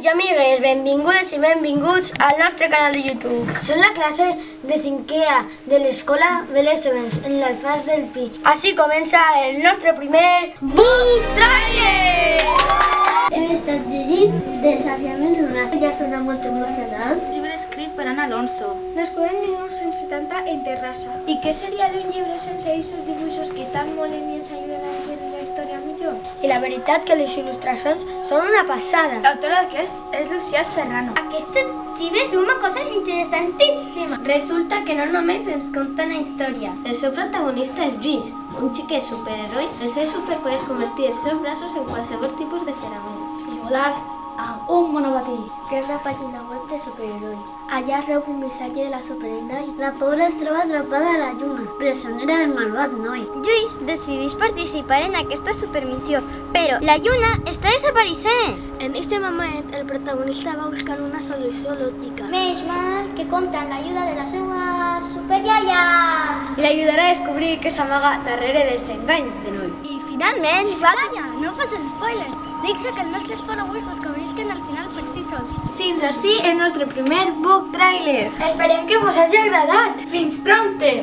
amics i amigues, benvingudes i benvinguts al nostre canal de YouTube. Som la classe de 5è A de l'escola Belésebens, en l'Alfàs del Pi. Així comença el nostre primer Book Trailer! Hem estat llegint Desafiament lunar. Ja sona molt emocionant. Llibre escrit per Ana Alonso. Nascut en 1970 en Terrassa. I què seria d'un llibre sense aquests dibuixos que tan molen i ens ajuden a entendre la història millor? I la veritat que les il·lustracions són una passada. L'autora d'aquest és Lucía Serrano. Aquest llibre té una cosa interessantíssima. Resulta que no només ens conta una història. El seu protagonista és Lluís, un xiquet superheroi. El seu superpoder és convertir els seus braços en qualsevol tipus de filaments. I volar amb un monopatí. Que és la pàgina web de Superheroi. Allà rep un missatge de la superheroïna i la pobra es troba atrapada a la lluna, presonera del malvat noi. Lluís decideix participar en aquesta supermissió, però la lluna està desapareixent. En este moment, el protagonista va buscant una solució lògica. Menys mal que compta amb l'ajuda de la seva superiaia. I l'ajudarà a descobrir què s'amaga darrere dels enganys de noi. I finalment... Calla, no facis spoiler. Dic-se que els nostres followers descobrisquen al final per si sols. Fins així el nostre primer Book Trailer. Esperem que vos hagi agradat. Fins prompte!